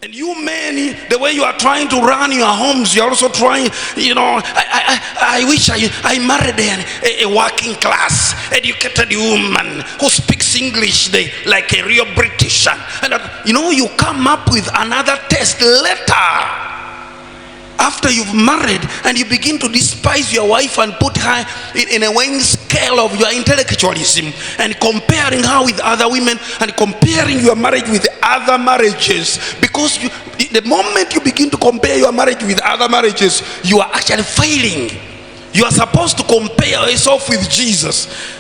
And you men, the way you are trying to run your homes, you're also trying, I wish I married a working class, educated woman who speaks English like a real British. And you come up with another test later. After you've married and you begin to despise your wife and put her in a weighing scale of your intellectualism and comparing her with other women and comparing your marriage with other marriages, because the moment you begin to compare your marriage with other marriages, you are actually failing. You are supposed to compare yourself with Jesus.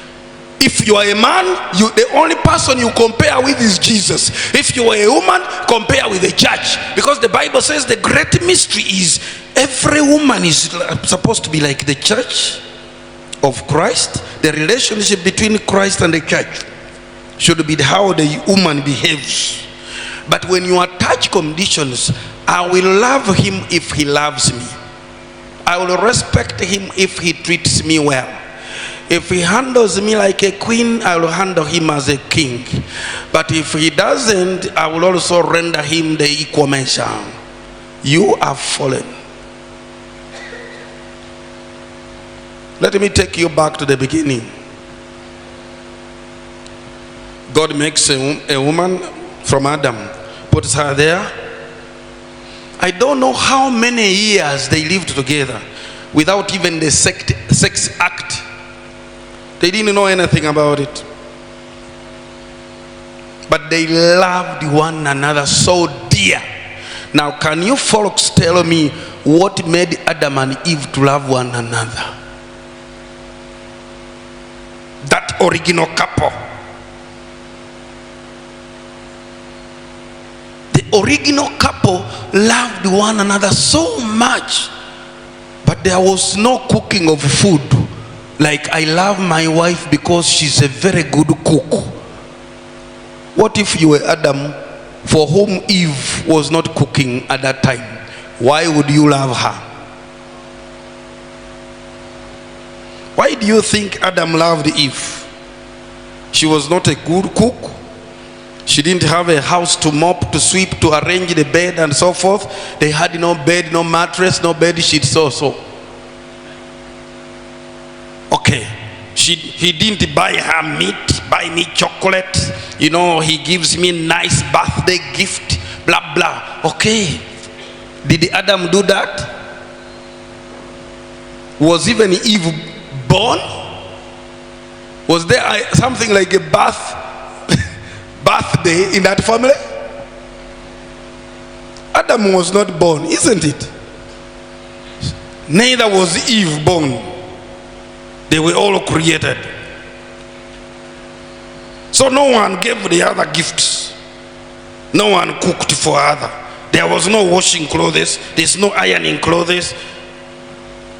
If you are a man, the only person you compare with is Jesus. If you are a woman, compare with the church. Because the Bible says the great mystery is every woman is supposed to be like the church of Christ. The relationship between Christ and the church should be how the woman behaves. But when you attach conditions, I will love him if he loves me. I will respect him if he treats me well. If he handles me like a queen, I will handle him as a king. But if he doesn't, I will also render him the equal measure. You have fallen. Let me take you back to the beginning. God makes a woman from Adam, puts her there. I don't know how many years they lived together without even the sex act. They didn't know anything about it. But they loved one another so dear. Now, can you folks tell me what made Adam and Eve to love one another? That original couple. The original couple loved one another so much. But there was no cooking of food. Like, I love my wife because she's a very good cook. What if you were Adam, for whom Eve was not cooking at that time? Why would you love her? Why do you think Adam loved Eve? She was not a good cook. She didn't have a house to mop, to sweep, to arrange the bed and so forth. They had no bed, no mattress, no bed sheet, so. Okay, he didn't buy her meat, buy me chocolate, he gives me nice birthday gift, blah blah. Okay, did Adam do that? Was even Eve born? Was there something like a birthday in that family? Adam was not born, isn't it? Neither was Eve born. They were all created. So no one gave the other gifts. No one cooked for other. There was no washing clothes. There's no ironing clothes.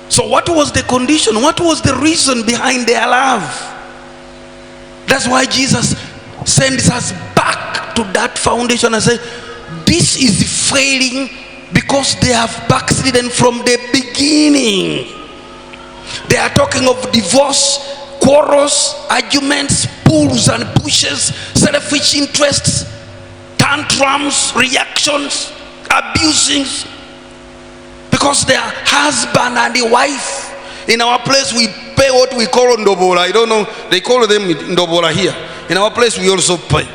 So what was the condition? What was the reason behind their love? That's why Jesus sends us back to that foundation and says, this is failing because they have backslidden from the beginning. They are talking of divorce, quarrels, arguments, pulls and pushes, selfish interests, tantrums, reactions, abusings. Because they are husband and the wife. In our place we pay what we call ndobola. I don't know, they call them ndobola here. In our place we also pay.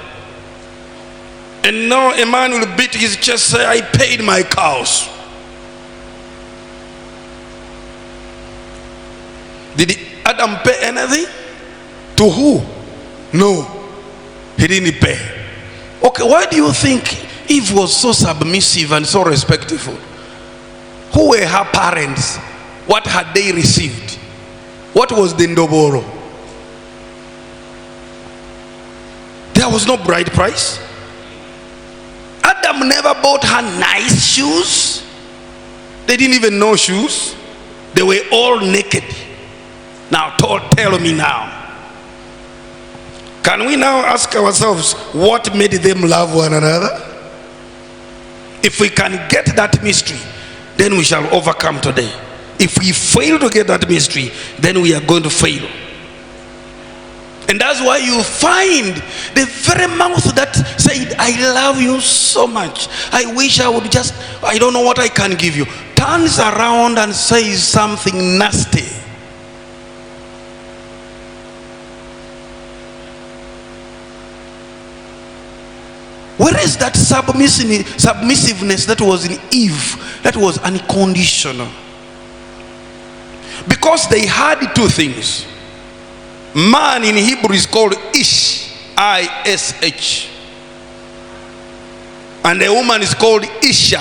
And now a man will beat his chest, say, I paid my cows. Did Adam pay anything? To who? No, he didn't pay. Okay, why do you think Eve was so submissive and so respectful? Who were her parents? What had they received? What was the ndoboro? There was no bride price. Adam never bought her nice shoes. They didn't even know shoes. They were all naked. Now tell me now, can we now ask ourselves what made them love one another? If we can get that mystery, then we shall overcome today. If we fail to get that mystery, then we are going to fail. And that's why you find the very mouth that said, I love you so much, I wish I would just, I don't know what I can give you, turns around and says something nasty. Where is that submissiveness that was in Eve, that was unconditional? Because they had two things. Man in Hebrew is called Ish, I-S-H. And a woman is called Isha,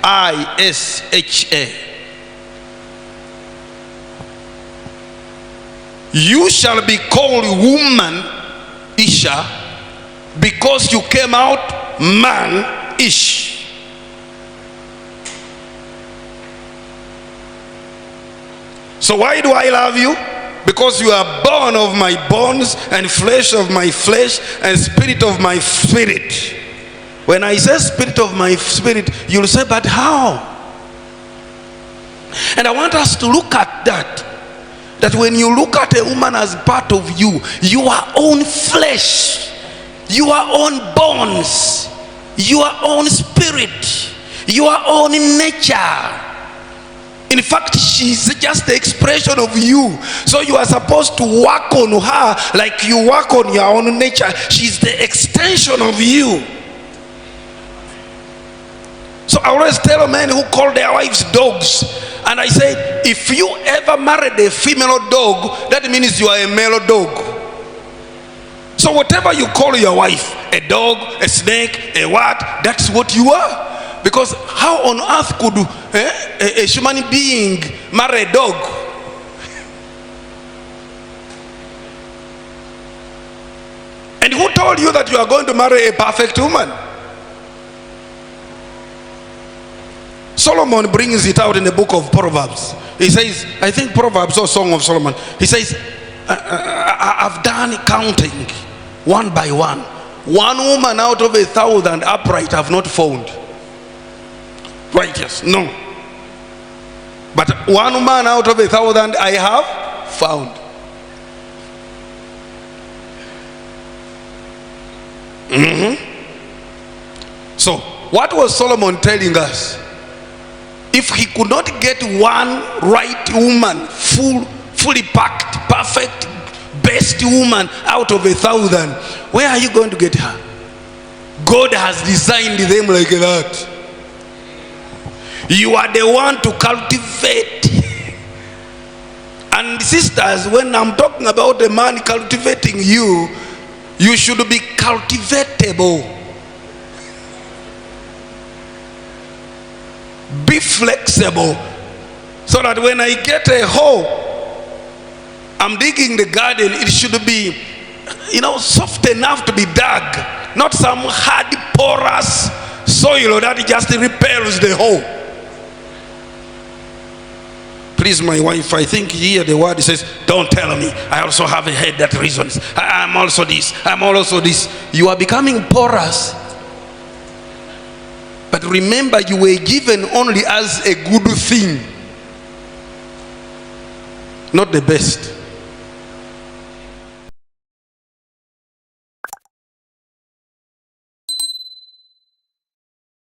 I-S-H-A. You shall be called woman, Isha, because you came out man-ish. So why do I love you? Because you are bone of my bones and flesh of my flesh and spirit of my spirit. When I say spirit of my spirit, you'll say, but how? And I want us to look at that. That when you look at a woman as part of you, your own flesh, your own bones, your own spirit, your own nature. In fact, she's just the expression of you. So you are supposed to work on her like you work on your own nature. She's the extension of you. So I always tell men who call their wives dogs, and I say, if you ever married a female dog, that means you are a male dog. So whatever you call your wife, a dog, a snake, a what, that's what you are. Because how on earth could a human being marry a dog? And who told you that you are going to marry a perfect woman? Solomon brings it out in the book of Proverbs. He says, I think Proverbs or Song of Solomon. He says, I've done counting one by one. One woman out of 1,000 upright have not found. Righteous, no. But one man out of 1,000 I have found. So what was Solomon telling us? If he could not get one right woman, fully packed, perfect, best woman out of 1,000, where are you going to get her? God has designed them like that. You are the one to cultivate. And sisters, when I'm talking about a man cultivating you, you should be cultivatable. Be flexible, so that when I get a hoe, I'm digging the garden, it should be, soft enough to be dug, not some hard porous soil that just repels the hoe. Please, my wife, I think here the word says, don't tell me I also have a head that reasons. I'm also this, I'm also this. You are becoming porous. But remember, you were given only as a good thing, not the best.